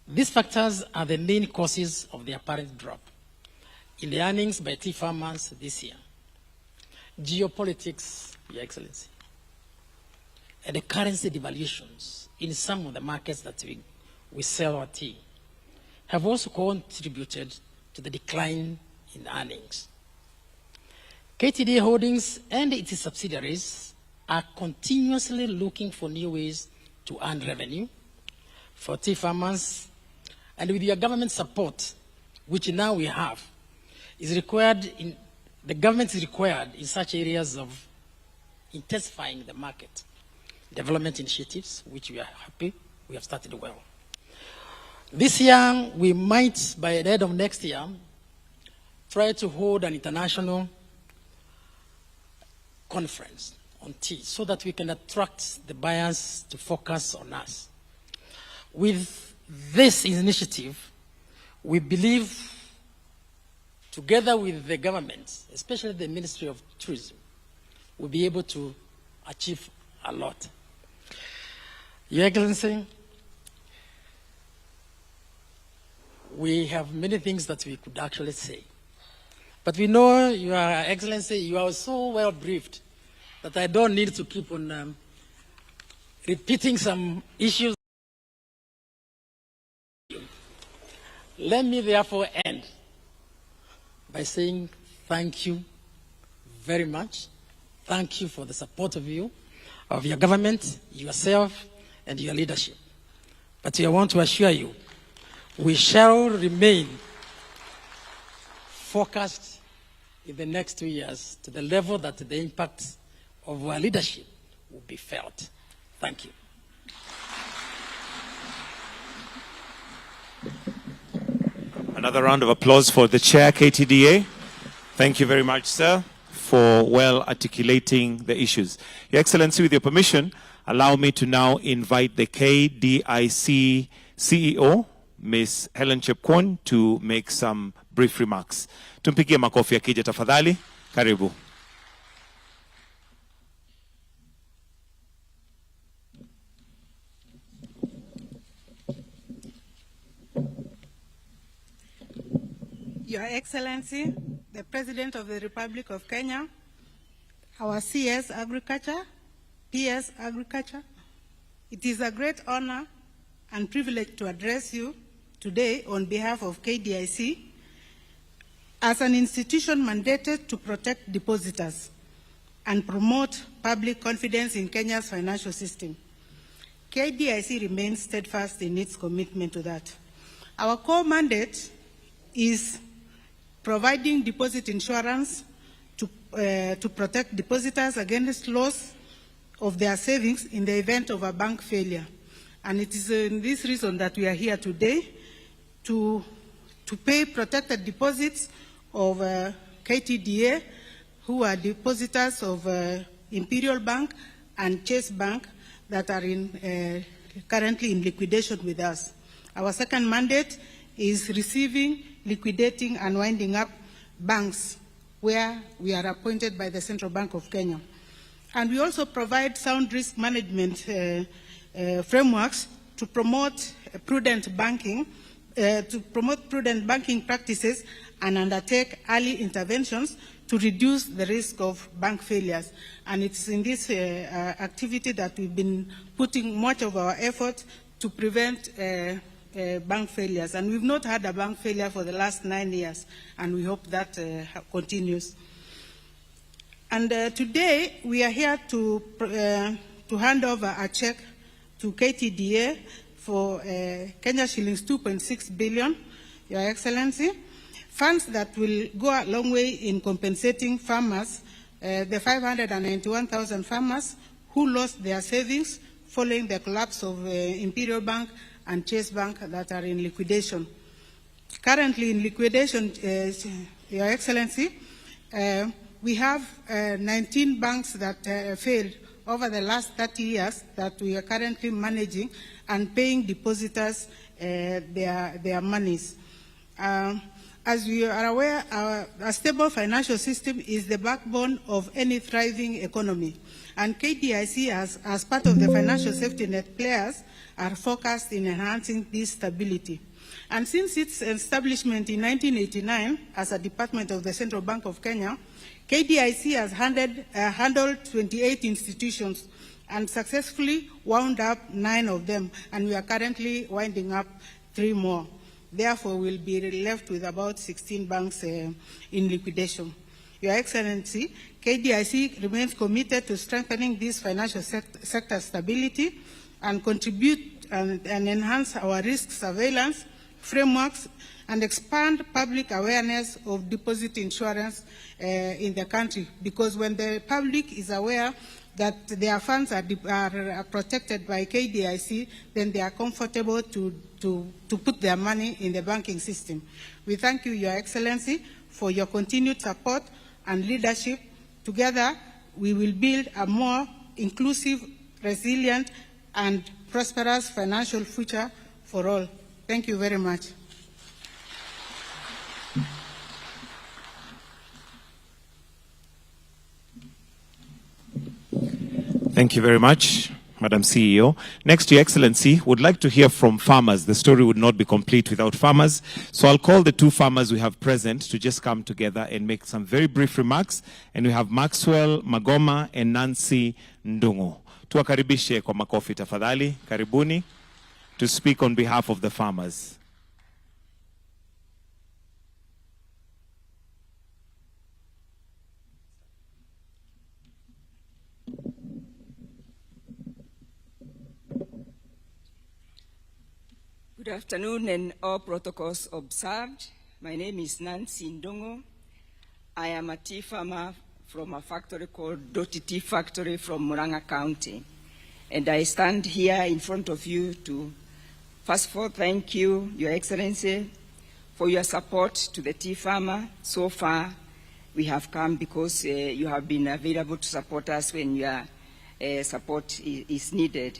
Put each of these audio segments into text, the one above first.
These factors are the main causes of the apparent drop in the earnings by tea farmers this year. Geopolitics, Your Excellency, and the currency devaluations in some of the markets that we sell our tea have also contributed to the decline in earnings. KTDA Holdings and its subsidiaries are continuously looking for new ways to earn revenue for tea farmers, and with your government support, which now we have, the government is required in such areas of intensifying the market development initiatives, which we are happy we have started well. This year, we might, by the end of next year, try to hold an international conference on tea so that we can attract the buyers to focus on us. With this initiative, we believe, together with the government, especially the Ministry of Tourism, we'll be able to achieve a lot. Your Excellency, we have many things that we could actually say. But we know, Your Excellency, you are so well briefed that I don't need to keep on repeating some issues. Let me therefore end by saying thank you very much. Thank you for the support of your government, yourself, and your leadership. But I want to assure you, we shall remain focused in the next 2 years to the level that the impact of our leadership will be felt. Thank you. Another round of applause for the chair, KTDA. Thank you very much, sir, for well articulating the issues. Your Excellency, with your permission, allow me to now invite the KDIC CEO, Ms. Helen Chepkwony, to make some brief remarks. Tumpigie makofi akija tafadhali. Karibu. Your Excellency, the President of the Republic of Kenya, our CS Agriculture, PS Agriculture, it is a great honor and privilege to address you today on behalf of KDIC as an institution mandated to protect depositors and promote public confidence in Kenya's financial system. KDIC remains steadfast in its commitment to that. Our core mandate is providing deposit insurance to protect depositors against loss of their savings in the event of a bank failure. And it is in this reason that we are here today to pay protected deposits of KTDA, who are depositors of Imperial Bank and Chase Bank that are currently in liquidation with us. Our second mandate is receiving, liquidating, and winding up banks where we are appointed by the Central Bank of Kenya. And we also provide sound risk management frameworks to promote prudent banking practices and undertake early interventions to reduce the risk of bank failures. And it's in this activity that we've been putting much of our effort to prevent bank failures. And we've not had a bank failure for the last 9 years, and we hope that continues. And today, we are here to hand over a check to KTDA for Kenya shillings 2.6 billion, Your Excellency, funds that will go a long way in compensating farmers, the 591,000 farmers who lost their savings following the collapse of Imperial Bank and Chase Bank that are in liquidation. Currently in liquidation, Your Excellency, we have 19 banks that failed over the last 30 years that we are currently managing and paying depositors their monies. As we are aware, a stable financial system is the backbone of any thriving economy. And KDIC, as part of the financial safety net players, are focused in enhancing this stability. And since its establishment in 1989 as a department of the Central Bank of Kenya, KDIC has handled 28 institutions and successfully wound up 9 of them, and we are currently winding up 3 more. Therefore, we'll be left with about 16 banks in liquidation. Your Excellency, KDIC remains committed to strengthening this financial sector stability and contribute and enhance our risk surveillance frameworks and expand public awareness of deposit insurance in the country. Because when the public is aware that their funds are protected by KDIC, then they are comfortable to put their money in the banking system. We thank you, Your Excellency, for your continued support and leadership. Together, we will build a more inclusive, resilient, and prosperous financial future for all. Thank you very much. Thank you very much, Madam CEO. Next, Your Excellency, would like to hear from farmers. The story would not be complete without farmers. So I'll call the 2 farmers we have present to just come together and make some very brief remarks. And we have Maxwell Magoma and Nancy Ndungu. Tuwakaribishe kwa makofi tafadhali. Karibuni to speak on behalf of the farmers. Good afternoon and all protocols observed. My name is Nancy Ndongo. I am a tea farmer from a factory called Doti Tea Factory from Murang'a County. And I stand here in front of you to, first of all, thank you, Your Excellency, for your support to the tea farmer. So far, we have come because you have been available to support us when your support is needed.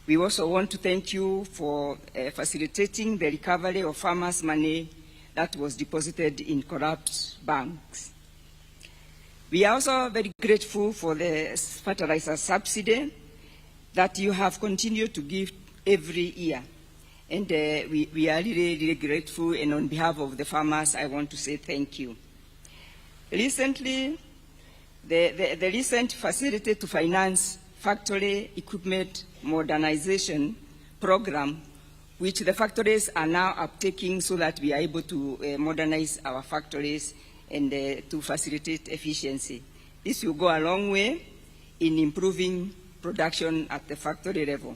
We also want to thank you for facilitating the recovery of farmers' money that was deposited in corrupt banks. We are also very grateful for the fertilizer subsidy that you have continued to give every year. And we are really, really grateful, and on behalf of the farmers, I want to say thank you. Recently, the recent facility to finance factory equipment modernization program, which the factories are now uptaking so that we are able to modernize our factories and to facilitate efficiency. This will go a long way in improving production at the factory level.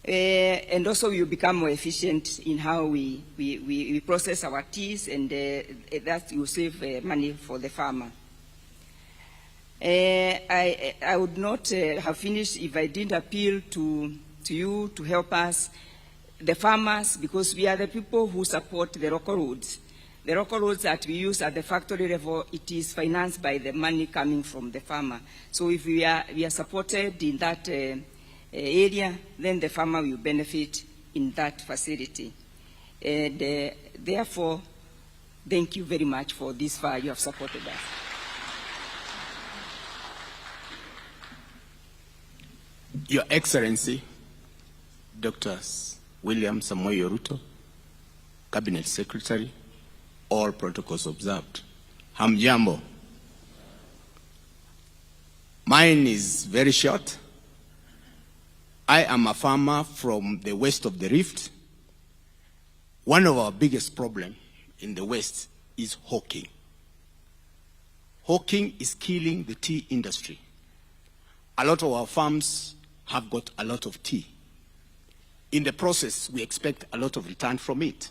And also we will become more efficient in how we process our teas, and that will save money for the farmer. I would not have finished if I didn't appeal to you to help us, the farmers, because we are the people who support the local roads. The local roads that we use at the factory level, it is financed by the money coming from the farmer. So if we are supported in that area, then the farmer will benefit in that facility. And therefore, thank you very much for this far you have supported us. Your Excellency, Dr. William Samoei Ruto, Cabinet Secretary, all protocols observed. Hamjambo. Mine is very short. I am a farmer from the west of the Rift. One of our biggest problems in the west is hawking. Hawking is killing the tea industry. A lot of our farms have got a lot of tea. In the process, we expect a lot of return from it.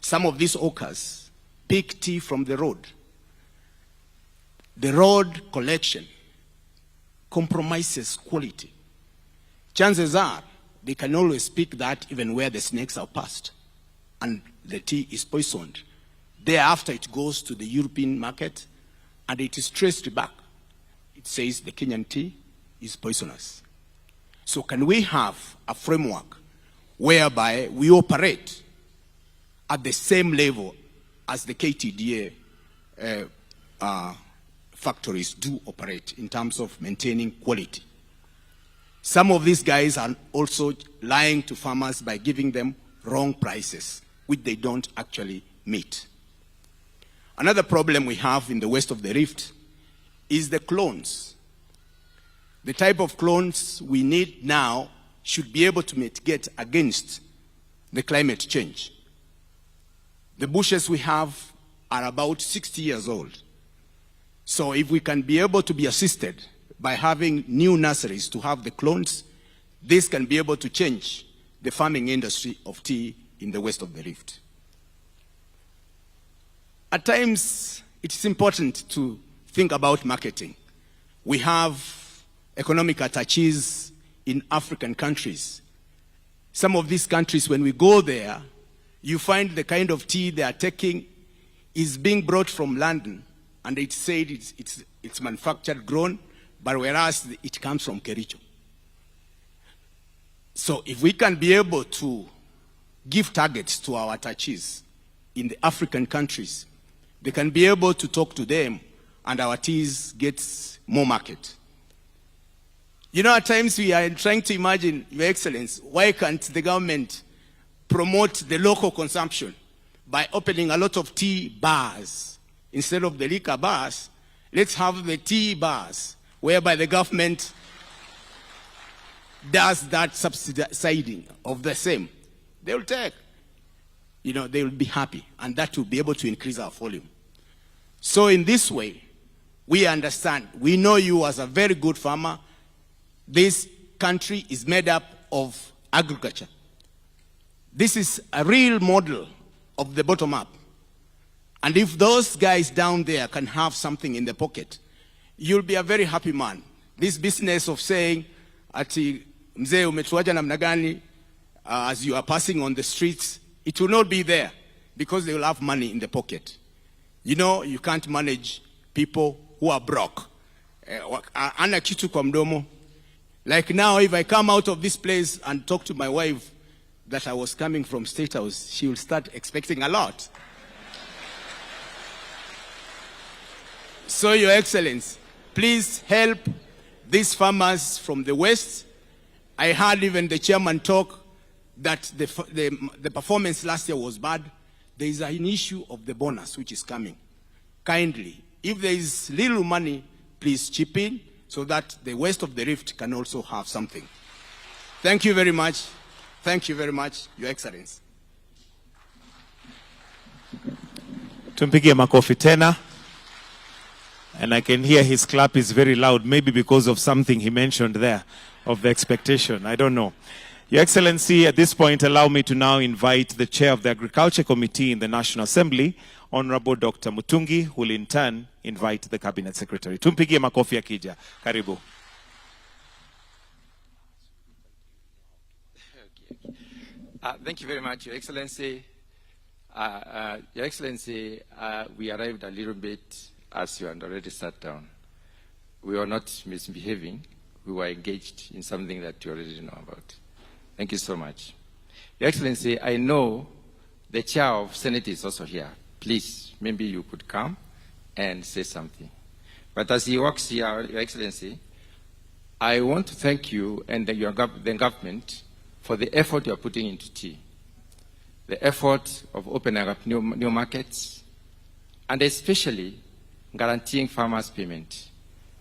Some of these hawkers pick tea from the road. The road collection compromises quality. Chances are they can always pick that even where the snakes are passed and the tea is poisoned. Thereafter, it goes to the European market and it is traced back. It says the Kenyan tea is poisonous. So can we have a framework whereby we operate at the same level as the KTDA factories do operate in terms of maintaining quality? Some of these guys are also lying to farmers by giving them wrong prices, which they don't actually meet. Another problem we have in the west of the Rift is the clones. The type of clones we need now should be able to mitigate against the climate change. The bushes we have are about 60 years old. So if we can be able to be assisted by having new nurseries to have the clones, this can be able to change the farming industry of tea in the west of the Rift. At times, it is important to think about marketing. We have economic attaches in African countries. Some of these countries, when we go there, you find the kind of tea they are taking is being brought from London, and it's said it's manufactured, grown, but whereas it comes from Kericho. So if we can be able to give targets to our attaches in the African countries, they can be able to talk to them, and our teas gets more market. You know, at times we are trying to imagine, Your Excellency, why can't the government promote the local consumption by opening a lot of tea bars? Instead of the liquor bars, let's have the tea bars, whereby the government does that subsidizing of the same. They will take, they will be happy, and that will be able to increase our volume. So in this way, we understand, we know you as a very good farmer. This country is made up of agriculture. This is a real model of the bottom up. And if those guys down there can have something in the pocket, you'll be a very happy man. This business of saying, ati mzee umetuacha namna gani, as you are passing on the streets, it will not be there because they will have money in the pocket. You can't manage people who are broke. Ana kitu kwa mdomo. Like now, if I come out of this place and talk to my wife that I was coming from State House, she will start expecting a lot. So, Your Excellency, please help these farmers from the West. I heard even the chairman talk that the performance last year was bad. There is an issue of the bonus which is coming. Kindly, if there is little money, please chip in, so that the west of the Rift can also have something. Thank you very much. Thank you very much, Your Excellency. Tumpigie makofi tena. And I can hear his clap is very loud, maybe because of something he mentioned there, of the expectation. I don't know. Your Excellency, at this point, allow me to now invite the Chair of the Agriculture Committee in the National Assembly, Honorable Dr. Mutungi, who will in turn invite the Cabinet Secretary. Tumpigie makofi akija. Karibu. Thank you very much, Your Excellency. Your Excellency, we arrived a little bit as you had already sat down. We were not misbehaving. We were engaged in something that you already know about. Thank you so much. Your Excellency, I know the Chair of Senate is also here. Please, maybe you could come and say something. But as he walks here, Your Excellency, I want to thank you and the government for the effort you are putting into tea. The effort of opening up new markets, and especially guaranteeing farmers' payment.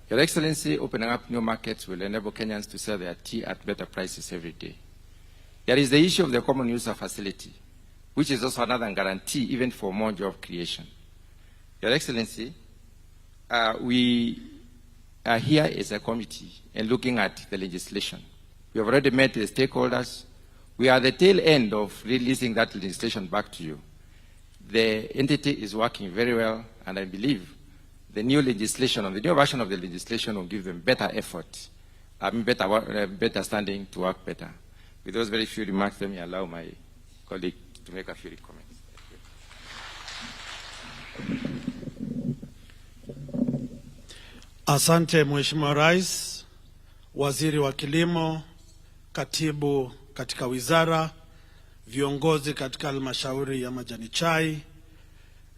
Your Excellency, opening up new markets will enable Kenyans to sell their tea at better prices every day. There is the issue of the common user facility, which is also another guarantee even for more job creation. Your Excellency, we are here as a committee and looking at the legislation. We have already met the stakeholders. We are at the tail end of releasing that legislation back to you. The entity is working very well, and I believe the new legislation, or the new version of the legislation, will give them better effort, better standing to work better. With those very few remarks, let me allow my colleague to make a few comments. Asante Mheshimiwa Rais, Waziri wa Kilimo, Katibu katika wizara, viongozi katika halmashauri ya majani chai,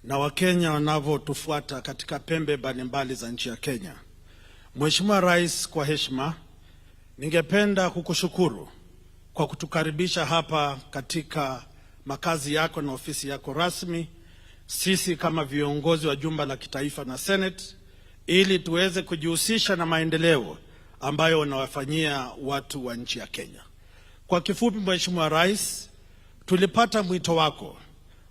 na Wakenya wanavyotufuata katika pembe mbalimbali za nchi ya Kenya. Mheshimiwa Rais, kwa heshima, Ningependa kukushukuru kwa kutukaribisha hapa katika makazi yako na ofisi yako rasmi, sisi kama viongozi wa jumba la kitaifa na Senate, ili tuweze kujihusisha na maendeleo ambayo unawafanyia watu wa nchi ya Kenya. Kwa kifupi, Mheshimiwa Rais, tulipata mwito wako.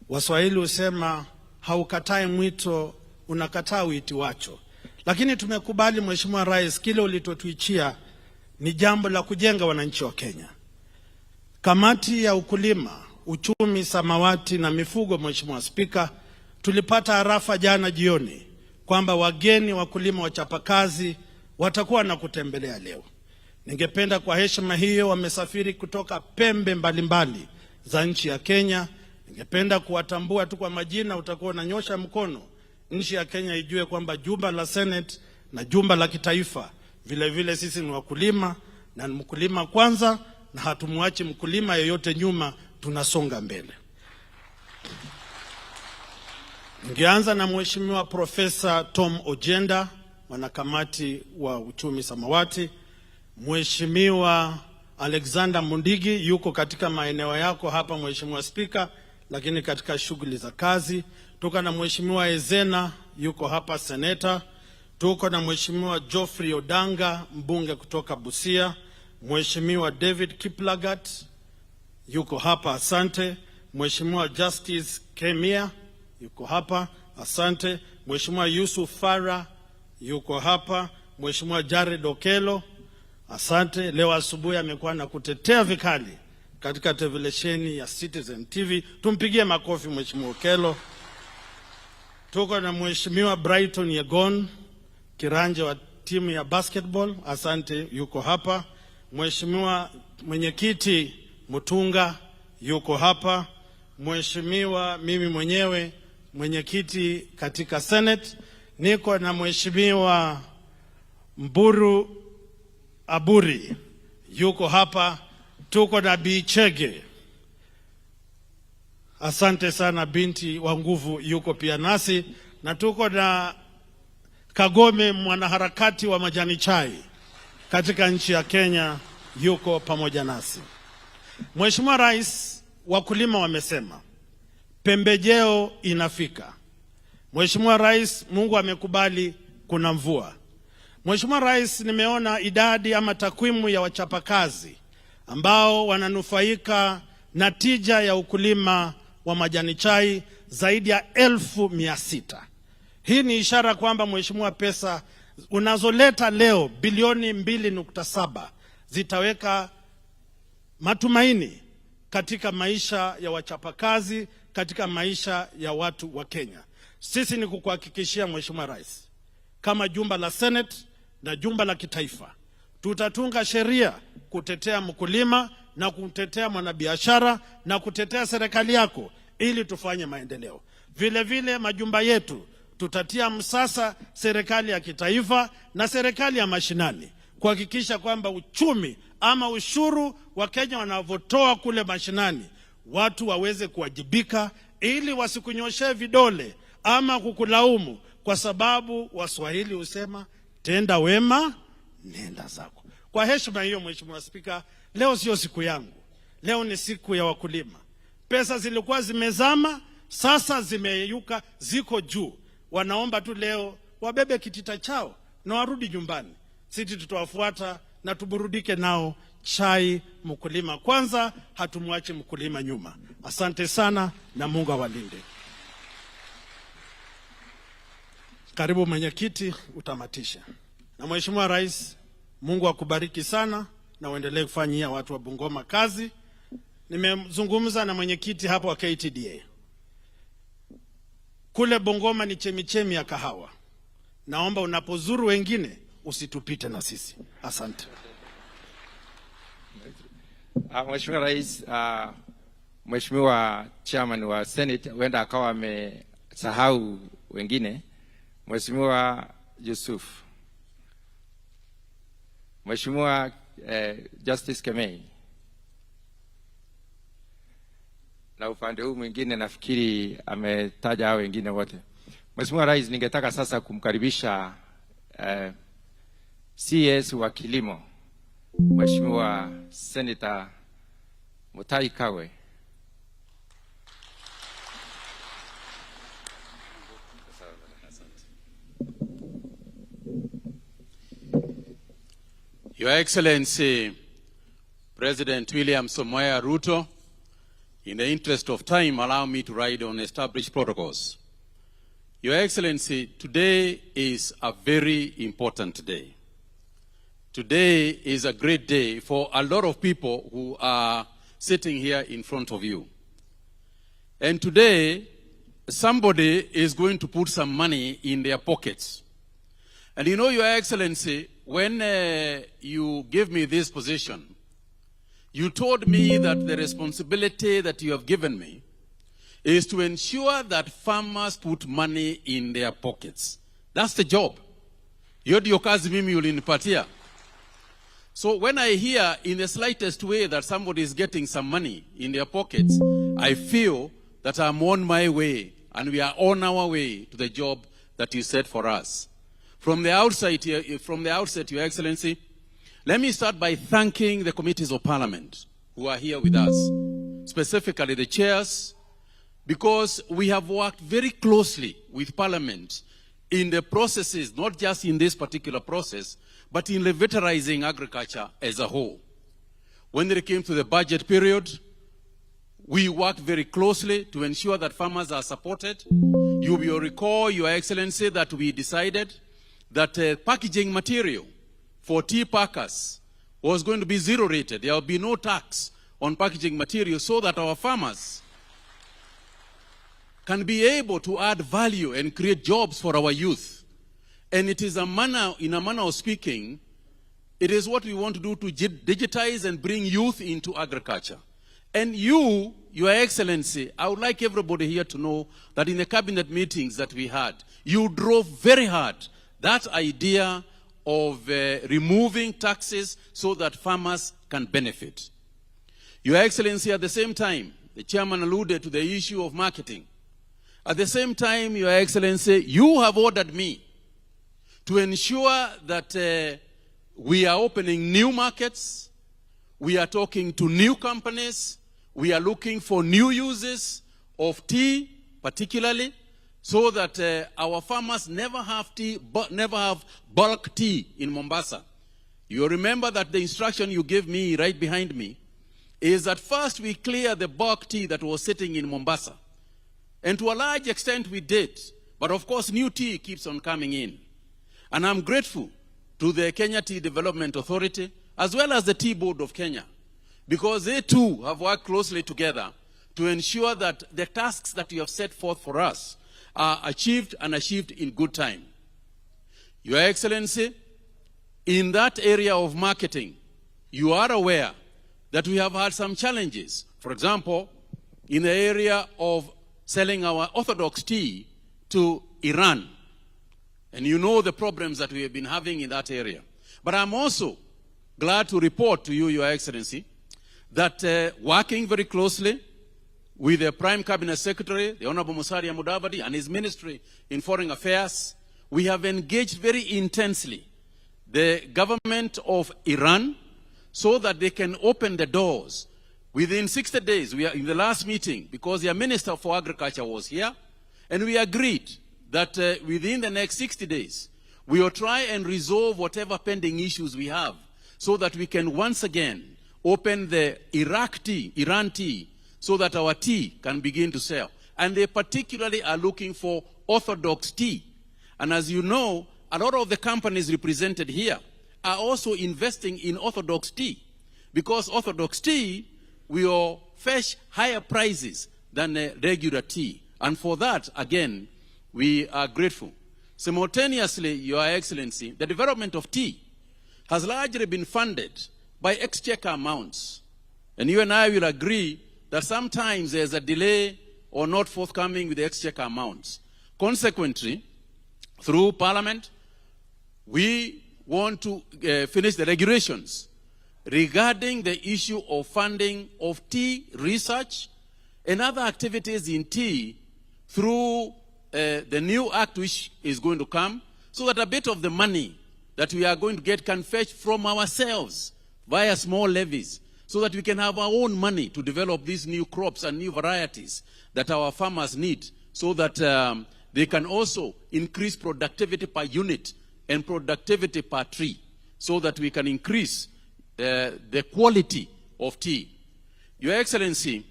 Waswahili husema haukatai mwito, unakataa uiti wacho. Lakini tumekubali Mheshimiwa Rais, kile ulitotuichia ni jambo la kujenga wananchi wa Kenya. Kamati ya ukulima, uchumi, samawati na mifugo, Mheshimiwa Spika, tulipata arafa jana jioni kwamba wageni wakulima wachapakazi watakuwa na kutembelea leo. Ningependa kwa heshima hiyo, wamesafiri kutoka pembe mbalimbali za nchi ya Kenya. Ningependa kuwatambua tu kwa majina, utakuwa unanyosha mkono. Nchi ya Kenya ijue kwamba jumba la Senate na jumba la kitaifa vile vile sisi ni wakulima, na mkulima kwanza, na hatumwachi mkulima yeyote nyuma, tunasonga mbele. Ningeanza na Mheshimiwa Profesa Tom Ojenda, mwanakamati wa uchumi samawati. Mheshimiwa Alexander Mundigi yuko katika maeneo yako hapa Mheshimiwa Spika, lakini katika shughuli za kazi. Tuko na Mheshimiwa Ezena yuko hapa seneta. Tuko na Mheshimiwa Geoffrey Odanga, mbunge kutoka Busia. Mheshimiwa David Kiplagat yuko hapa, asante. Mheshimiwa Justice Kemia yuko hapa, asante. Mheshimiwa Yusuf Farah yuko hapa. Mheshimiwa Jared Okelo, asante. Leo asubuhi amekuwa na kutetea vikali katika televisheni ya Citizen TV. Tumpigie makofi Mheshimiwa Okelo. Tuko na Mheshimiwa Brighton Yegon, kiranja wa timu ya basketball, asante, yuko hapa. Mheshimiwa Mwenyekiti Mutunga yuko hapa. Mheshimiwa mimi mwenyewe mwenyekiti katika Senate, niko na Mheshimiwa Mburu Aburi yuko hapa. Tuko na Bichege, asante sana, binti wa nguvu yuko pia nasi, na tuko na Kagome, mwanaharakati wa majani chai katika nchi ya Kenya, yuko pamoja nasi. Mheshimiwa Rais, wakulima wamesema pembejeo inafika. Mheshimiwa Rais, Mungu amekubali, kuna mvua. Mheshimiwa Rais, nimeona idadi ama takwimu ya wachapakazi ambao wananufaika na tija ya ukulima wa majani chai zaidi ya 1,600. Hii ni ishara kwamba Mheshimiwa, pesa unazoleta leo bilioni 2.7 zitaweka matumaini katika maisha ya wachapakazi, katika maisha ya watu wa Kenya. Sisi ni kukuhakikishia Mheshimiwa Rais, kama jumba la Senate na jumba la kitaifa, tutatunga sheria kutetea mkulima na kutetea mwanabiashara na kutetea serikali yako ili tufanye maendeleo. Vile vile majumba yetu tutatia msasa serikali ya kitaifa na serikali ya mashinani kuhakikisha kwamba uchumi ama ushuru wa Kenya wanavotoa kule mashinani watu waweze kuwajibika, ili wasikunyoshe vidole ama kukulaumu, kwa sababu Waswahili husema tenda wema nenda zako. Kwa heshima hiyo Mheshimiwa Spika, leo sio siku yangu, leo ni siku ya wakulima. Pesa zilikuwa zimezama, sasa zimeyuka, ziko juu. Wanaomba tu leo wabebe kitita chao na warudi nyumbani. Sisi tutawafuata na tuburudike nao. Chai mkulima kwanza, hatumwachi mkulima nyuma. Asante sana na Mungu awalinde. Karibu mwenyekiti, utamatisha. Na Mheshimiwa Rais, Mungu akubariki sana na uendelee kufanyia watu wa Bungoma kazi. Nimezungumza na mwenyekiti hapo wa KTDA. Kule Bungoma ni chemichemi ya kahawa. Naomba unapozuru wengine usitupite na sisi. Asante. Mheshimiwa Rais, Mheshimiwa Chairman wa Senate huenda akawa amesahau wengine. Mheshimiwa Yusuf, Mheshimiwa Justice Kemei, na upande huu mwingine nafikiri ametaja hao wengine wote. Mheshimiwa Rais, ningetaka sasa kumkaribisha CS wa kilimo Mheshimiwa Senator Mutahi Kagwe. Your Excellency, President William Samoei Ruto, in the interest of time, allow me to ride on established protocols. Your Excellency, today is a very important day. Today is a great day for a lot of people who are sitting here in front of you. And today, somebody is going to put some money in their pockets. And you know, Your Excellency, when you gave me this position, you told me that the responsibility that you have given me is to ensure that farmers put money in their pockets. That's the job. Hiyo ndio kazi mimi ulinipatia. So when I hear in the slightest way that somebody is getting some money in their pockets, I feel that I'm on my way and we are on our way to the job that you set for us. From the outset, Your Excellency, let me start by thanking the committees of Parliament who are here with us, specifically the chairs, because we have worked very closely with Parliament in the processes, not just in this particular process, but in revitalizing agriculture as a whole. When it came to the budget period, we worked very closely to ensure that farmers are supported. You will recall, Your Excellency, that we decided that packaging material for tea packers was going to be zero rated. There will be no tax on packaging material so that our farmers can be able to add value and create jobs for our youth. And it is in a manner of speaking, it is what we want to do to digitize and bring youth into agriculture. And you, Your Excellency, I would like everybody here to know that in the cabinet meetings that we had, you drove very hard that idea of removing taxes so that farmers can benefit. Your Excellency, at the same time, the chairman alluded to the issue of marketing. At the same time, Your Excellency, you have ordered me to ensure that we are opening new markets, we are talking to new companies, we are looking for new uses of tea, particularly, so that our farmers never have bulk tea in Mombasa. You remember that the instruction you gave me right behind me is that first we clear the bulk tea that was sitting in Mombasa. And to a large extent we did. But of course new tea keeps on coming in. And I'm grateful to the Kenya Tea Development Authority as well as the Tea Board of Kenya, because they too have worked closely together to ensure that the tasks that you have set forth for us are achieved and achieved in good time. Your Excellency, in that area of marketing, you are aware that we have had some challenges. For example, in the area of selling our orthodox tea to Iran. And you know the problems that we have been having in that area. But I'm also glad to report to you, Your Excellency, that working very closely with the Prime Cabinet Secretary, the Honorable Musalia Mudavadi, and his Ministry in Foreign Affairs, we have engaged very intensely the government of Iran so that they can open the doors. Within 60 days, we are in the last meeting, because their Minister for Agriculture was here, and we agreed that within the next 60 days, we will try and resolve whatever pending issues we have so that we can once again open the Iran tea, so that our tea can begin to sell. And they particularly are looking for orthodox tea. And as you know, a lot of the companies represented here are also investing in orthodox tea, because orthodox tea will fetch higher prices than regular tea. And for that, again, we are grateful. Simultaneously, Your Excellency, the development of tea has largely been funded by exchequer amounts. And you and I will agree that sometimes there's a delay or not forthcoming with the exchequer amounts. Consequently, through Parliament, we want to finish the regulations regarding the issue of funding of tea research and other activities in tea through the new act which is going to come, so that a bit of the money that we are going to get can fetch from ourselves via small levies, so that we can have our own money to develop these new crops and new varieties that our farmers need, so that they can also increase productivity per unit and productivity per tree, so that we can increase the quality of tea. Your Excellency,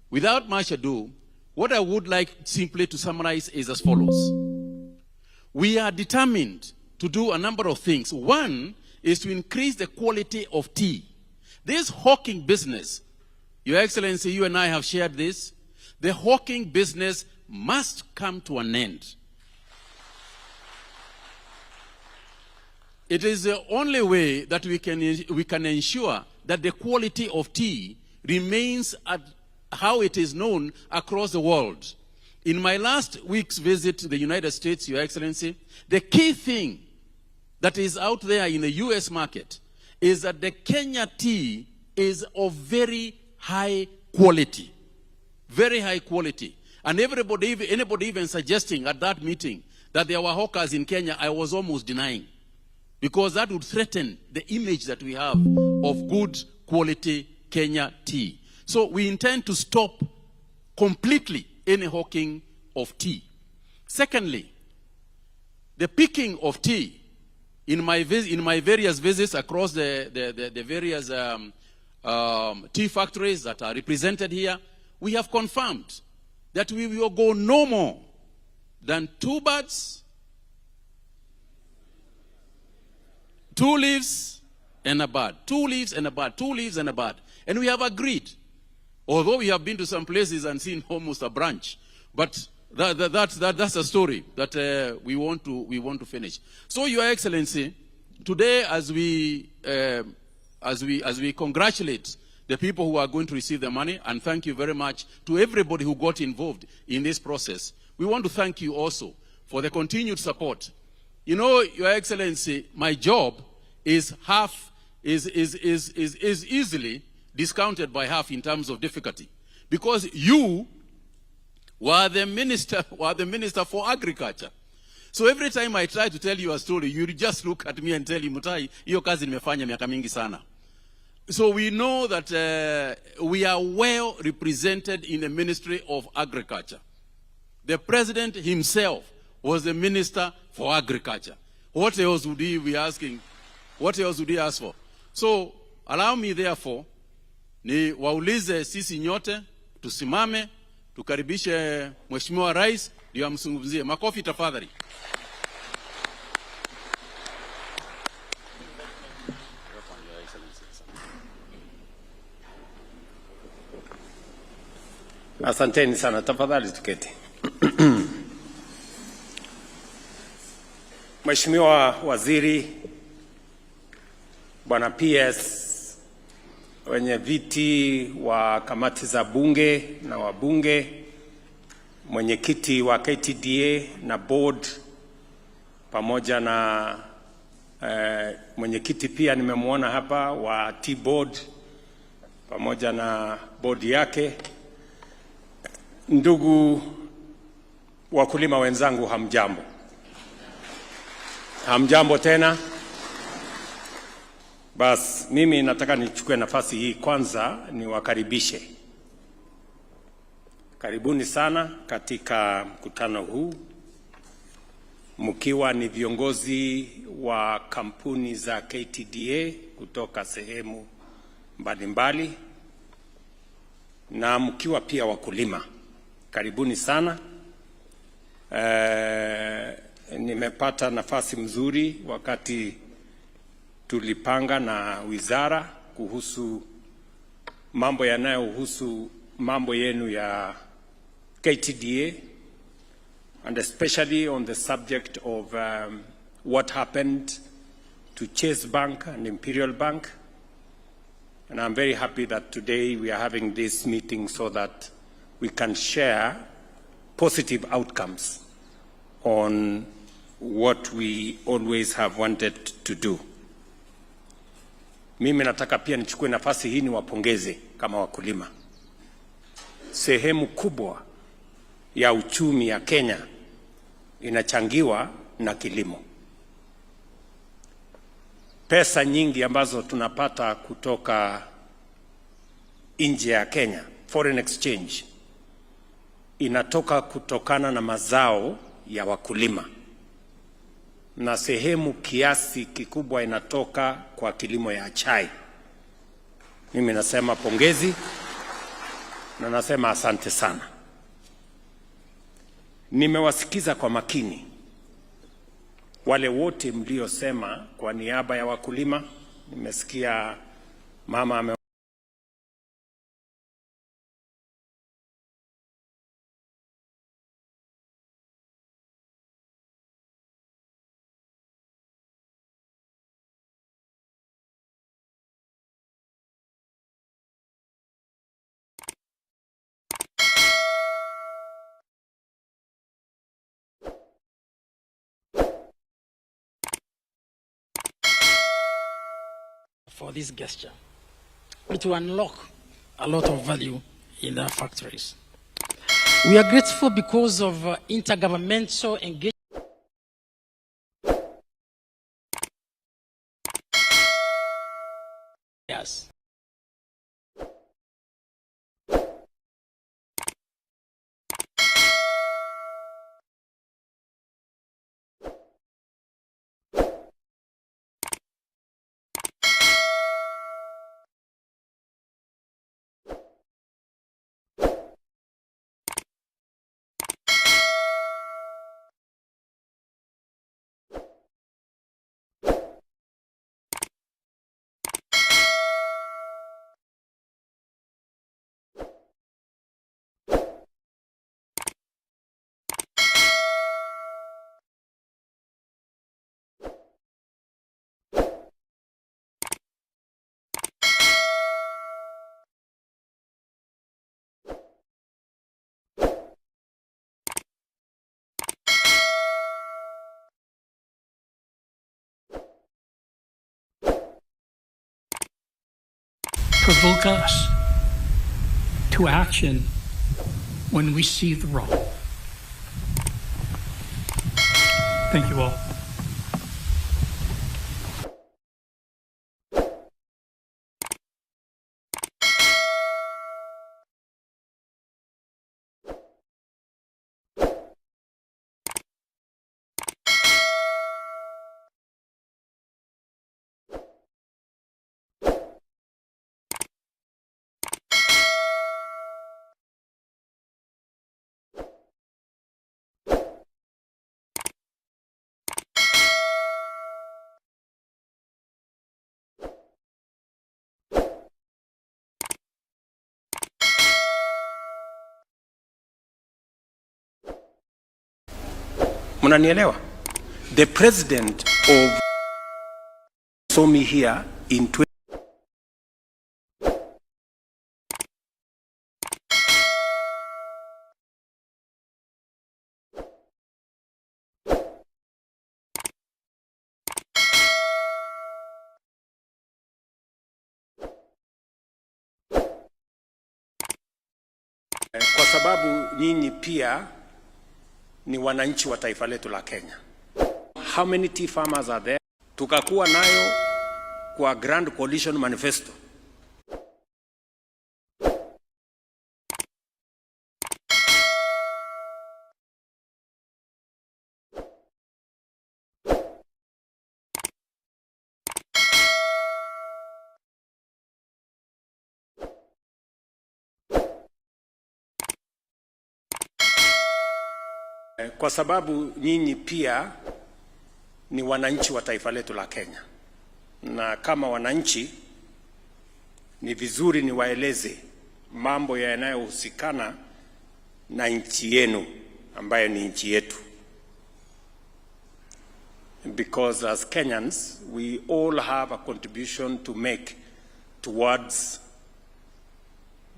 without much ado, what I would like simply to summarize is as follows. We are determined to do a number of things. One is to increase the quality of tea. This hawking business, Your Excellency, you and I have shared this, the hawking business must come to an end. It is the only way that we can ensure that the quality of tea remains at how it is known across the world. In my last week's visit to the United States, Your Excellency, the key thing that is out there in the US market is that the Kenya tea is of very high quality. Very high quality. And anybody even suggesting at that meeting that there were hawkers in Kenya, I was almost denying. Because that would threaten the image that we have of good quality Kenya tea. So we intend to stop completely any hawking of tea. Secondly, the picking of tea. In my various visits across the various tea factories that are represented here, we have confirmed that we will go no more than 2 birds, 2 leaves and a bird, 2 leaves and a bird, 2 leaves and a bird. And we have agreed, although we have been to some places and seen almost a branch, but that's a story that we want to finish. So, Your Excellency, today as we congratulate the people who are going to receive the money, and thank you very much to everybody who got involved in this process, we want to thank you also for the continued support. You know, Your Excellency, my job is easily discounted by half in terms of difficulty, because you were the minister for agriculture. So every time I try to tell you a story, you just look at me and tell you, Mutai, hiyo kazi nimefanya miaka mingi sana. So we know that we are well represented in the Ministry of Agriculture. The President himself was the Minister for Agriculture. What else would he be asking? What else would he ask for? So allow me therefore, ni waulize sisi nyote, tusimame, tukaribishe Mheshimiwa Rais, ndio amzungumzie. Makofi tafadhali. Asanteni sana, tafadhali tuketi. Mheshimiwa Waziri, Bwana PS, wenye viti wa kamati za bunge na wabunge, mwenyekiti wa KTDA na board, pamoja na mwenyekiti pia nimemwona hapa wa T-board, pamoja na board yake. Ndugu wakulima wenzangu, hamjambo. Hamjambo tena. Bas, mimi nataka nichukue nafasi hii kwanza niwakaribishe. Karibuni sana katika mkutano huu, mkiwa ni viongozi wa kampuni za KTDA kutoka sehemu mbalimbali, na mkiwa pia wakulima. Karibuni sana. Nimepata nafasi mzuri wakati tulipanga na wizara kuhusu mambo yanayohusu mambo yenu ya KTDA, and especially on the subject of what happened to Chase Bank and Imperial Bank. And I'm very happy that today we are having this meeting so that we can share positive outcomes on what we always have wanted to do. Mimi nataka pia nichukue nafasi hii niwapongeze kama wakulima. Sehemu kubwa ya uchumi ya Kenya inachangiwa na kilimo. pesa nyingi ambazo tunapata kutoka nje ya Kenya, foreign exchange, inatoka kutokana na mazao ya wakulima, na sehemu kiasi kikubwa inatoka kwa kilimo ya chai. Mimi nasema pongezi na nasema asante sana. Nimewasikiza kwa makini wale wote mliosema kwa niaba ya wakulima. Nimesikia mama for this gesture. It will unlock a lot of value in their factories. We are grateful because of intergovernmental engagement. Yes. Provoke us to action when we see the wrong. Thank you all. Mnanielewa? The president of saw me here in 20 kwa sababu nyinyi pia ni wananchi wa taifa letu la Kenya. How many tea farmers are there? Tukakuwa nayo kwa Grand Coalition Manifesto. Kwa sababu nyinyi pia ni wananchi wa taifa letu la Kenya, na kama wananchi ni vizuri niwaeleze mambo yanayohusikana na nchi yenu ambayo ni nchi yetu, because as Kenyans we all have a contribution to make towards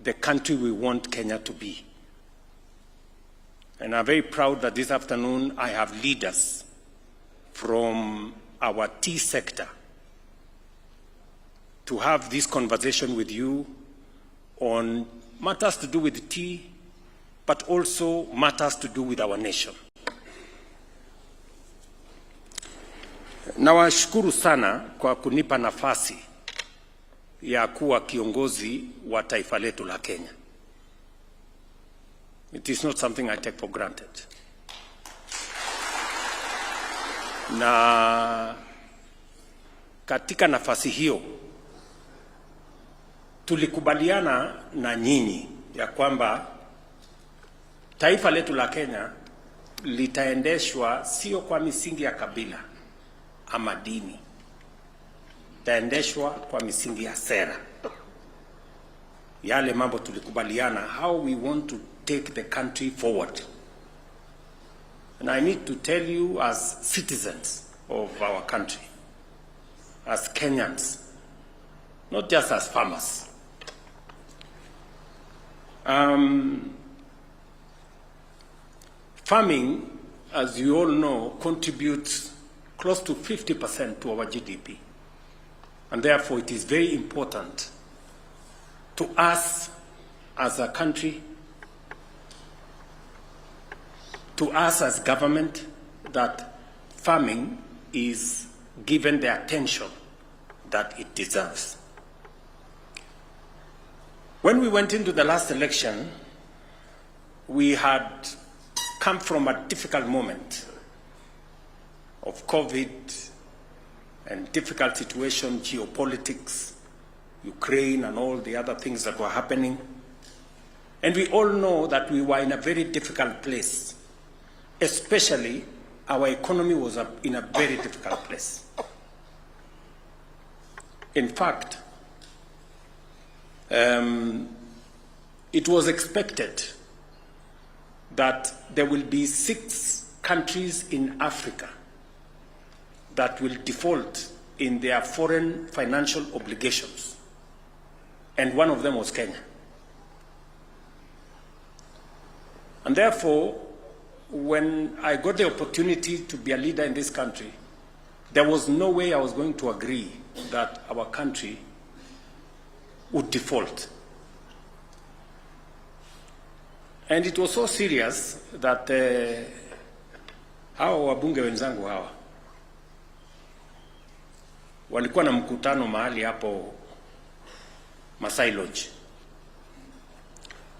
the country we want Kenya to be. And I'm very proud that this afternoon I have leaders from our tea sector to have this conversation with you on matters to do with tea, but also matters to do with our nation. Nawashukuru sana kwa kunipa nafasi ya kuwa kiongozi wa taifa letu la Kenya. It is not something I take for granted. Na katika nafasi hiyo tulikubaliana na nyinyi ya kwamba taifa letu la Kenya litaendeshwa sio kwa misingi ya kabila ama dini, litaendeshwa kwa misingi ya sera. Yale mambo tulikubaliana, how we want to take the country forward. And I need to tell you, as citizens of our country, as Kenyans, not just as farmers, farming, as you all know, contributes close to 50% to our GDP. And therefore, it is very important to us as a country, to us as government, that farming is given the attention that it deserves. When we went into the last election, we had come from a difficult moment of COVID and difficult situation, geopolitics, Ukraine and all the other things that were happening. And we all know that we were in a very difficult place. Especially, our economy was in a very difficult place. In fact, it was expected that there will be 6 countries in Africa that will default in their foreign financial obligations. And one of them was Kenya. And therefore, when I got the opportunity to be a leader in this country, there was no way I was going to agree that our country would default. And it was so serious that hawa wabunge wenzangu hawa walikuwa na mkutano mahali hapo Masai Lodge,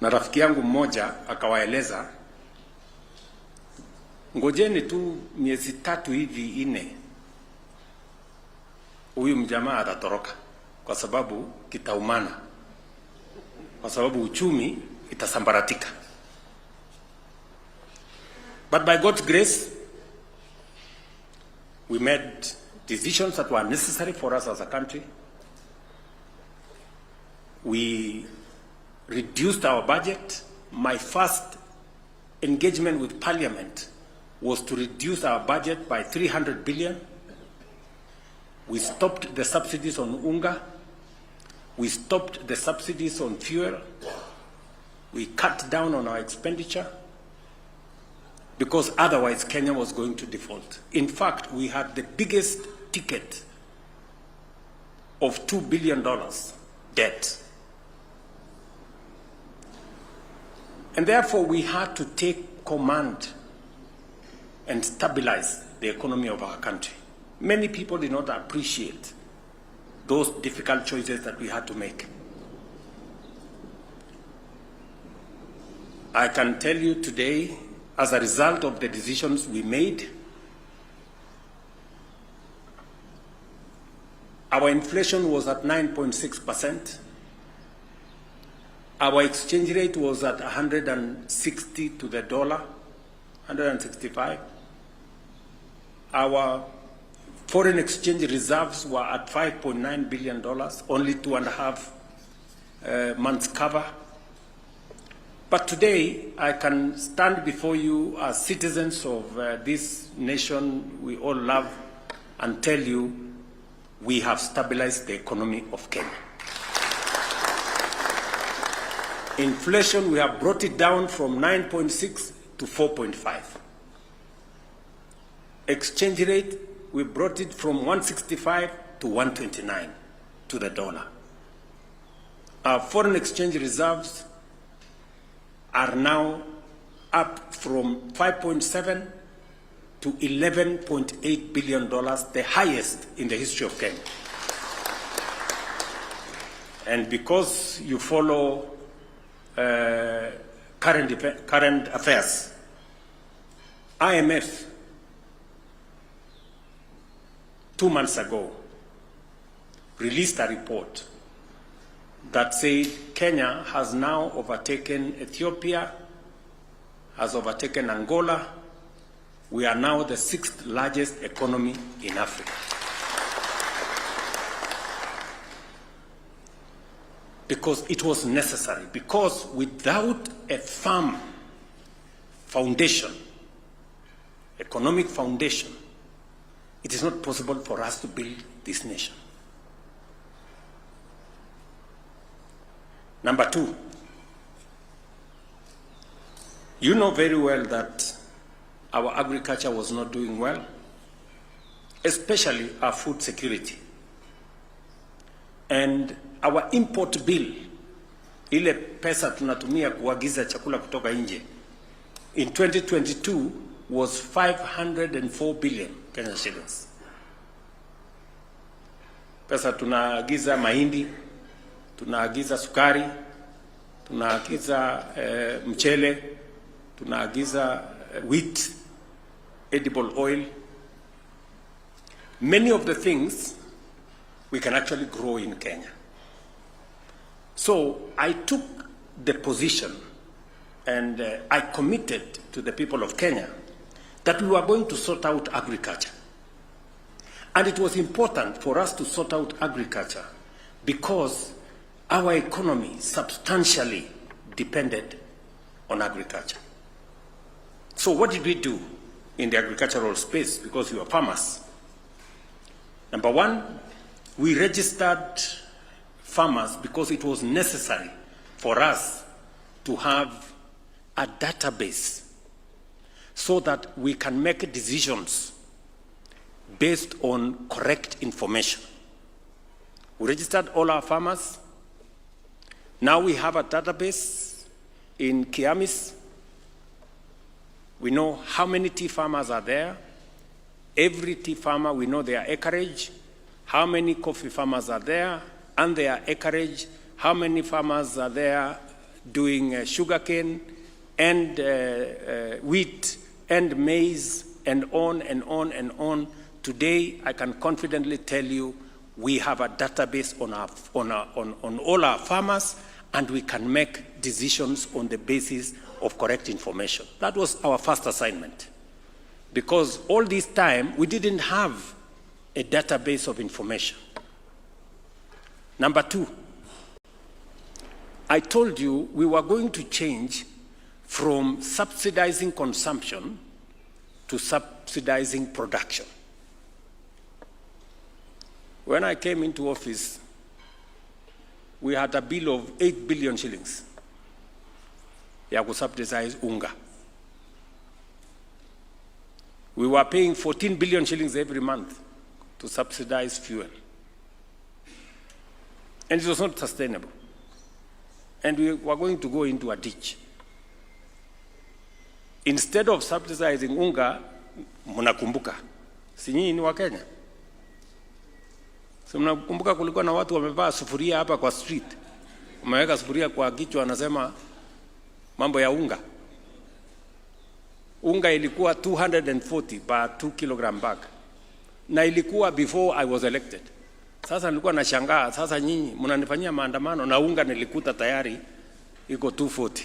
na rafiki yangu mmoja akawaeleza, ngojeni tu miezi 3 hivi 4, huyu mjamaa atatoroka kwa sababu kitaumana, kwa sababu uchumi itasambaratika. But by God's grace, we made decisions that were necessary for us as a country. We reduced our budget. My first engagement with Parliament was to reduce our budget by 300 billion. We stopped the subsidies on unga. We stopped the subsidies on fuel. We cut down on our expenditure, because otherwise Kenya was going to default. In fact, we had the biggest ticket of $2 billion debt. And therefore, we had to take command and stabilize the economy of our country. Many people did not appreciate those difficult choices that we had to make. I can tell you today, as a result of the decisions we made, our inflation was at 9.6%. Our exchange rate was at 160 to the dollar, 165. Our foreign exchange reserves were at $5.9 billion, only 2.5 months cover. But today, I can stand before you as citizens of this nation we all love and tell you we have stabilized the economy of Kenya. Inflation, we have brought it down from 9.6 to 4.5. Exchange rate, we brought it from 165 to 129 to the dollar. Our foreign exchange reserves are now up from 5.7 to $11.8 billion, the highest in the history of Kenya. And because you follow current affairs, IMF 2 months ago released a report that said Kenya has now overtaken Ethiopia, has overtaken Angola. We are now the 6th largest economy in Africa. Because it was necessary, because without a firm foundation, economic foundation, it is not possible for us to build this nation. Number 2, you know very well that our agriculture was not doing well, especially our food security. And our import bill, ile pesa tunatumia kuagiza chakula kutoka nje, in 2022 was 504 billion Kenyan shillings. Pesa tunaagiza mahindi, tunaagiza sukari, tunaagiza mchele, tunaagiza wheat, edible oil. Many of the things we can actually grow in Kenya. So I took the position and I committed to the people of Kenya that we were going to sort out agriculture. And it was important for us to sort out agriculture because our economy substantially depended on agriculture. So what did we do in the agricultural space because we were farmers? Number 1, we registered farmers because it was necessary for us to have a database so that we can make decisions based on correct information. We registered all our farmers. Now we have a database in Kiamis. We know how many tea farmers are there. Every tea farmer, we know their acreage, how many coffee farmers are there, and their acreage, how many farmers are there doing sugarcane and wheat and maize and on and on and on. Today, I can confidently tell you we have a database on all our farmers, and we can make decisions on the basis of correct information. That was our first assignment. Because all this time, we didn't have a database of information. Number 2, I told you we were going to change from subsidizing consumption to subsidizing production. When I came into office, we had a bill of 8 billion shillings ya kusubsidize unga. We were paying 14 billion shillings every month to subsidize fuel. And it was not sustainable. And we were going to go into a ditch. Instead of subsidizing unga, mnakumbuka, si nyinyi ni wa Kenya? So mnakumbuka kulikuwa na watu wamevaa sufuria hapa kwa street. Wameweka sufuria kwa kichwa, wanasema mambo ya unga. Unga ilikuwa 240 per 2 kilogram bag. Na ilikuwa before I was elected. Sasa nilikuwa nashangaa, sasa nyinyi mnanifanyia maandamano na unga nilikuta tayari iko 240.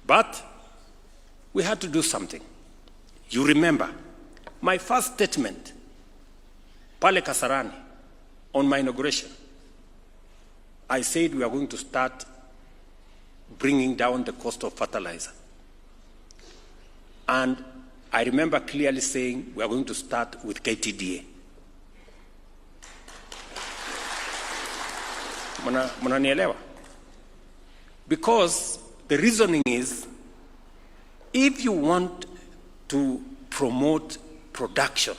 But we had to do something. You remember, my first statement pale Kasarani on my inauguration, I said we are going to start bringing down the cost of fertilizer. And I remember clearly saying we are going to start with KTDA. Mnanielewa? Because the reasoning is, if you want to promote production,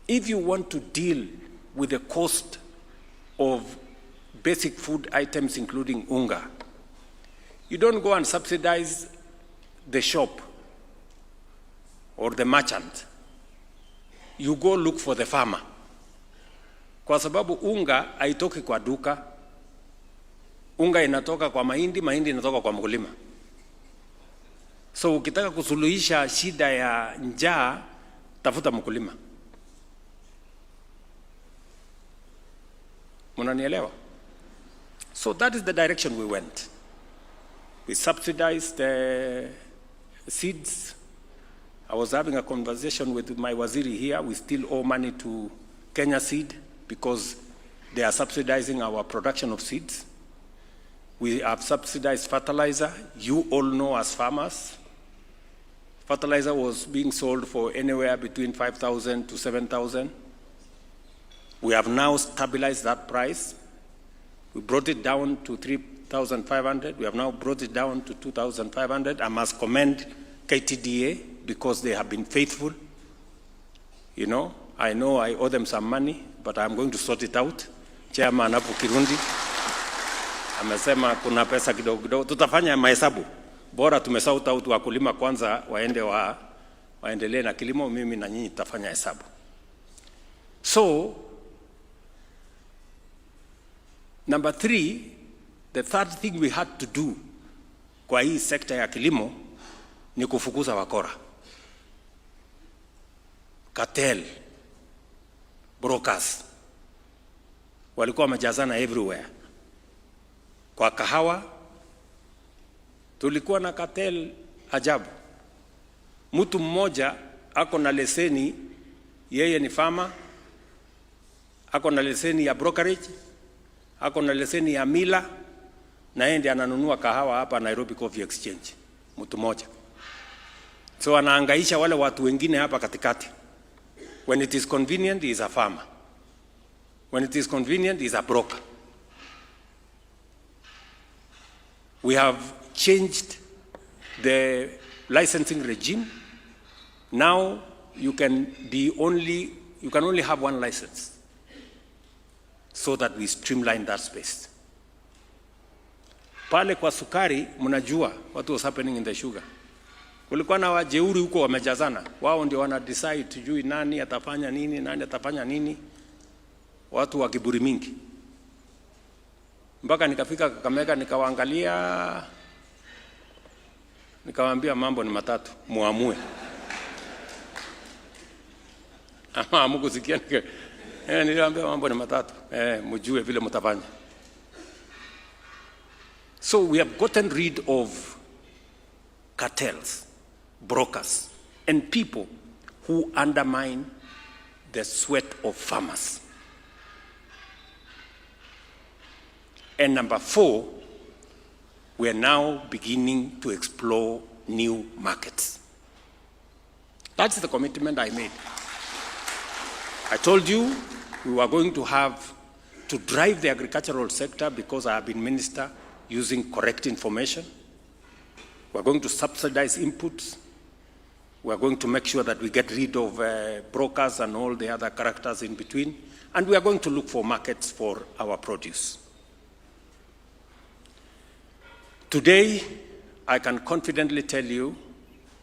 if you want to deal with the cost of basic food items including unga, you don't go and subsidize the shop or the merchant, you go look for the farmer. Kwa sababu unga haitoki kwa duka, unga inatoka kwa mahindi, mahindi inatoka kwa mkulima. So ukitaka kusuluhisha shida ya njaa, tafuta mkulima. Munanielewa? So that is the direction we went. We subsidized the seeds. I was having a conversation with my waziri here. We still owe money to Kenya Seed because they are subsidizing our production of seeds. We have subsidized fertilizer. You all know as farmers, fertilizer was being sold for anywhere between 5,000 to 7,000. We have now stabilized that price. We brought it down to 3,500. We have now brought it down to 2,500. I must commend KTDA because they have been faithful. You know I owe them some money, but I'm going to sort it out. Chairman hapo Kirundi amesema kuna pesa kidogo kidogo, tutafanya mahesabu. Bora tumesort out wakulima kwanza waendelee na kilimo, mimi na nyinyi tutafanya hesabu. So number 3, the third thing we had to do kwa hii sekta ya kilimo ni kufukuza wakora, cartel, brokers. Walikuwa wamejazana everywhere. Kwa kahawa tulikuwa na cartel ajabu. Mtu mmoja ako na leseni, yeye ni farmer, ako na leseni ya brokerage, ako na leseni ya mila, na yeye ndiye ananunua kahawa hapa Nairobi Coffee Exchange. Mtu mmoja. So anahangaisha wale watu wengine hapa katikati. When it is convenient, he is a farmer. When it is convenient, he is a broker. We have changed the licensing regime. Now you can only have one license, so that we streamline that space. Pale kwa sukari, mnajua what was happening in the sugar. Kulikuwa na wajeuri huko wamejazana. Wao ndio wana decide tujui nani atafanya nini, nani atafanya nini. Watu wa kiburi mingi. Mpaka nikafika Kakamega nikawaangalia, nikawaambia mambo ni matatu, muamue. Ama hamkusikia niliwaambia mambo ni matatu. Mjue vile mtafanya. So we have gotten rid of cartels, brokers, and people who undermine the sweat of farmers. And number 4, we are now beginning to explore new markets. That's the commitment I made. I told you we were going to drive the agricultural sector because I have been minister using correct information. We're going to subsidize inputs. We're going to make sure that we get rid of brokers and all the other characters in between. And we are going to look for markets for our produce. Today, I can confidently tell you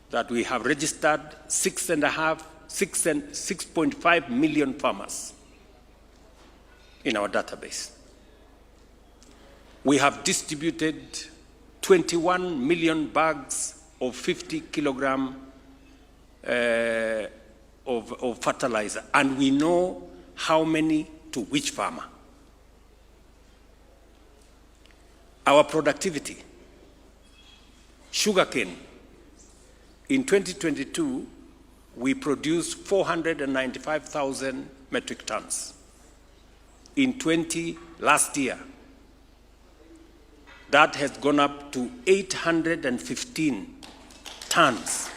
that we have registered 6.5 million farmers in our database. We have distributed 21 million bags of 50 kilogram of fertilizer, and we know how many to which farmer. Our productivity, sugarcane, in 2022, we produced 495,000 metric tons. Last year, that has gone up to 815 tons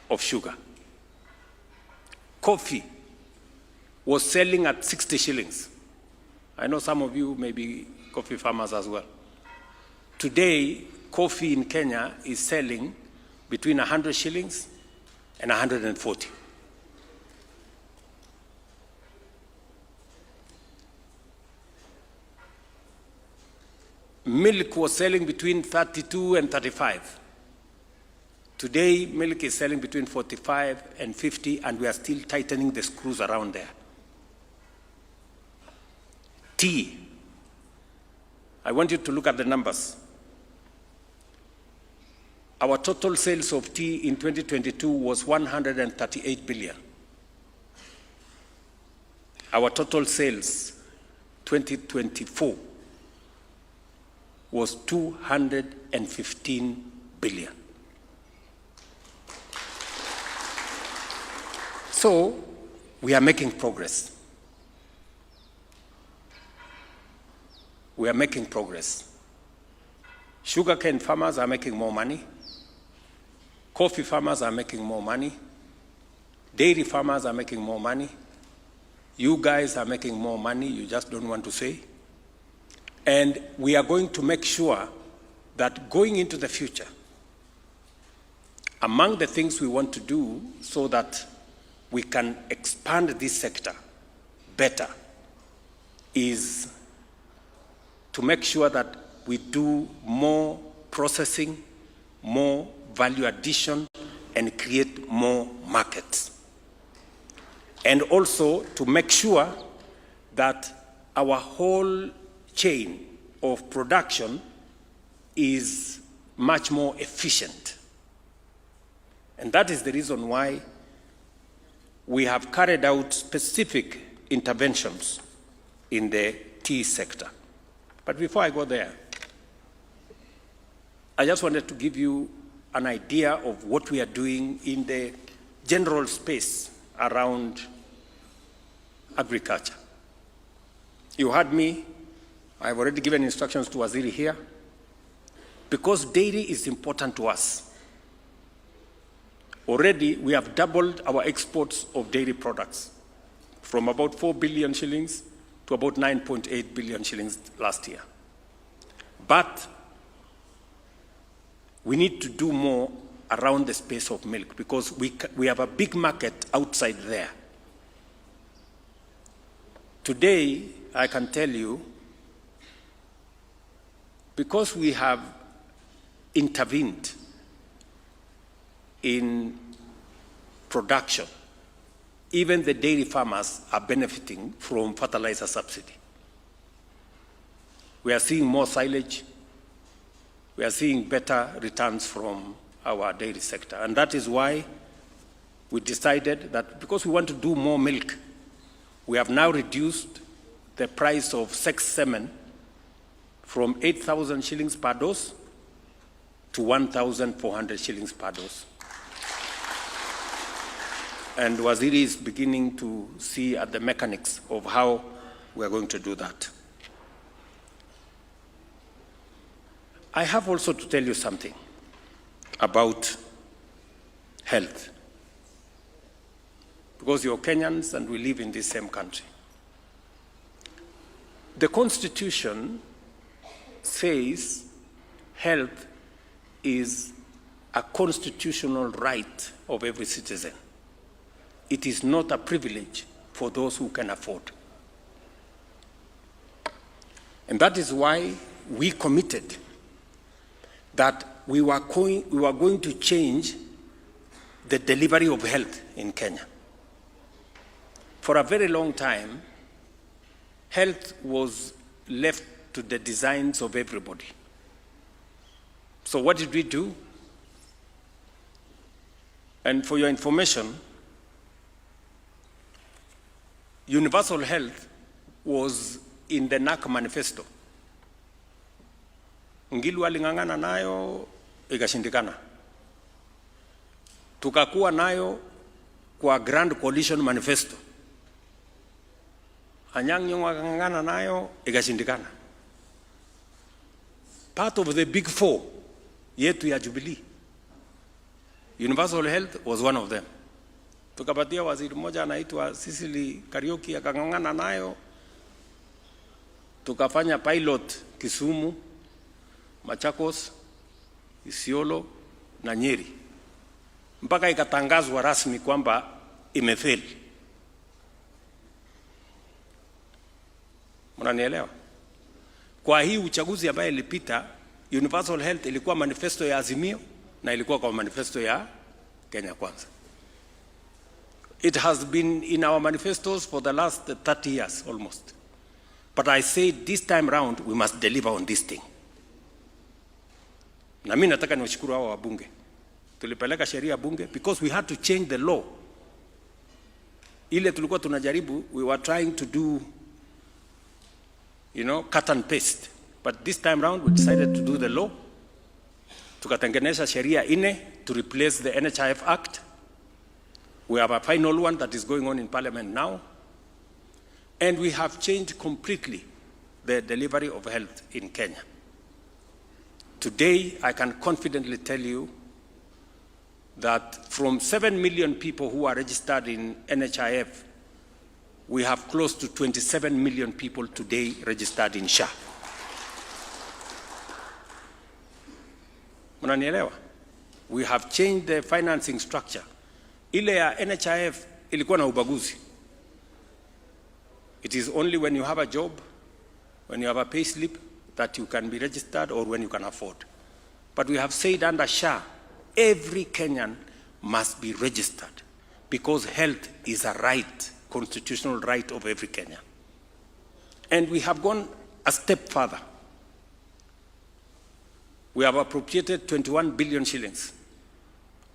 of sugar. Coffee was selling at 60 shillings. I know some of you may be coffee farmers as well. Today, coffee in Kenya is selling between 100 shillings and 140. Milk was selling between 32 and 35. Today, milk is selling between 45 and 50, and we are still tightening the screws around there. Tea. I want you to look at the numbers. Our total sales of tea in 2022 was 138 billion. Our total sales 2024 was 215 billion. So we are making progress. We are making progress. Sugarcane farmers are making more money. Coffee farmers are making more money. Dairy farmers are making more money. You guys are making more money, you just don't want to say. And we are going to make sure that going into the future, among the things we want to do so that we can expand this sector better is to make sure that we do more processing, more value addition, and create more markets. And also to make sure that our whole chain of production is much more efficient. And that is the reason why we have carried out specific interventions in the tea sector. But before I go there, I just wanted to give you an idea of what we are doing in the general space around agriculture. You heard me, I've already given instructions to Waziri here, because dairy is important to us. Already, we have doubled our exports of dairy products from about 4 billion shillings to about 9.8 billion shillings last year. But we need to do more around the space of milk because we have a big market outside there. Today, I can tell you, because we have intervened in production, even the dairy farmers are benefiting from fertilizer subsidy. We are seeing more silage. We are seeing better returns from our dairy sector. And that is why we decided that because we want to do more milk, we have now reduced the price of sex semen from 8,000 shillings per dose to 1,400 shillings per dose. And Waziri is beginning to see at the mechanics of how we are going to do that. I have also to tell you something about health. Because you're Kenyans and we live in this same country. The Constitution says health is a constitutional right of every citizen. It is not a privilege for those who can afford. And that is why we committed that we were going to change the delivery of health in Kenya. For a very long time, health was left to the designs of everybody. So what did we do? And for your information, universal health was in the NAC manifesto. Ngilu aling'ang'ana nayo ikashindikana. Tukakuwa nayo kwa Grand Coalition Manifesto. Anyang' Nyong'o akang'ang'ana nayo ikashindikana. Part of the big four yetu ya Jubilee, universal health was one of them. Tukapatia waziri mmoja anaitwa Sicily Kariuki akang'ang'ana nayo. Tukafanya pilot Kisumu, Machakos, Isiolo na Nyeri. Mpaka ikatangazwa rasmi kwamba imefeli. Mnanielewa? Kwa hii uchaguzi ambaye ilipita, universal health ilikuwa manifesto ya Azimio na ilikuwa kwa manifesto ya Kenya Kwanza. It has been in our manifestos for the last 30 years almost. But I said this time round we must deliver on this thing. Na mimi nataka niwashukuru hao wabunge. Tulipeleka sheria bunge because we had to change the law. Ile tulikuwa tunajaribu, we were trying to do, cut and paste. But this time round we decided to do the law. Tukatengeneza sheria to replace the NHIF Act. We have a final one that is going on in Parliament now. And we have changed completely the delivery of health in Kenya. Today, I can confidently tell you that from 7 million people who are registered in NHIF, we have close to 27 million people today registered in SHA. Mnanielewa? We have changed the financing structure. Ile ya NHIF ilikuwa na ubaguzi. It is only when you have a job, when you have a pay slip, that you can be registered or when you can afford. But we have said under SHA, every Kenyan must be registered because health is a right, constitutional right of every Kenyan. And we have gone a step further. We have appropriated 21 billion shillings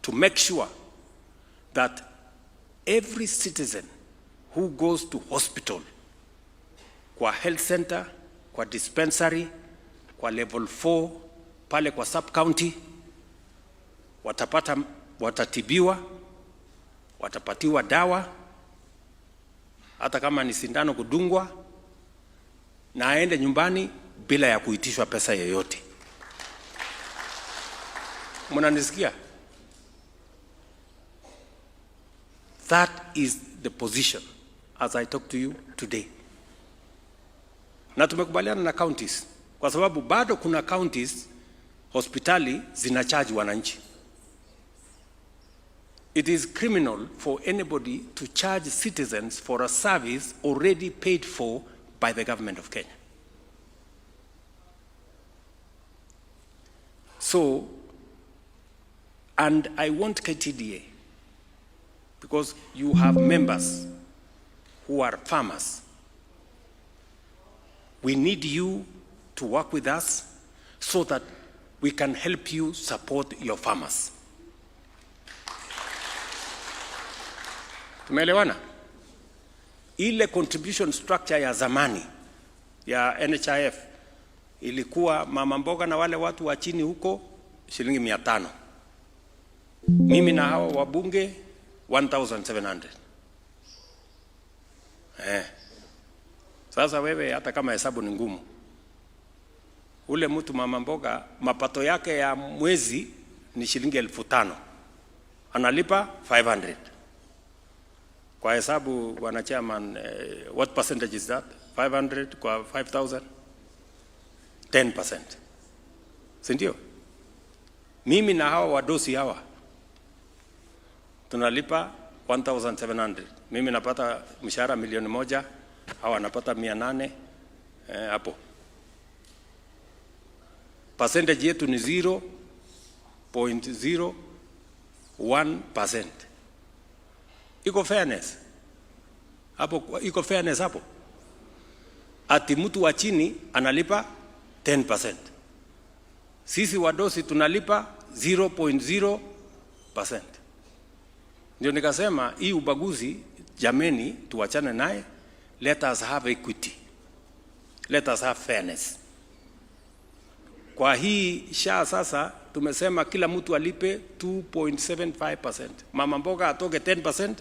to make sure that every citizen who goes to hospital, kwa health center, kwa dispensary, kwa level 4, pale kwa sub-county, watatibiwa, watapatiwa dawa, hata kama ni sindano kudungwa, na aende nyumbani bila ya kuitishwa pesa yoyote. Mnanisikia? That is the position as I talk to you today. Na tumekubaliana na counties kwa sababu bado kuna counties hospitali zinacharge wananchi. It is criminal for anybody to charge citizens for a service already paid for by the government of Kenya. So, and I want KTDA, because you have members who are farmers. We need you to work with us so that we can help you support your farmers. Tumeelewana? Ile contribution structure ya zamani ya NHIF ilikuwa mama mboga na wale watu wa chini huko shilingi 500. Mimi na hawa wabunge 1,700. Sasa wewe hata kama hesabu ni ngumu, ule mtu mama mboga mapato yake ya mwezi ni shilingi 5,000. Analipa 500. Kwa hesabu wana chairman, what percentage is that? 500 kwa 5,000? 10%. Si ndio? Mimi na hawa wadosi hawa tunalipa 1,700. Mimi napata mshahara 1,000,000, hawa napata 800 hapo. Percentage yetu ni 0.01%. Iko fairness hapo, iko fairness hapo. Ati mtu wa chini analipa 10%. Sisi wadosi tunalipa 0.0%. Ndio nikasema hii ubaguzi jameni tuachane naye. Let us have equity. Let us have fairness. Kwa hii SHA sasa tumesema kila mtu alipe 2.75%. Mama mboga atoke 10%,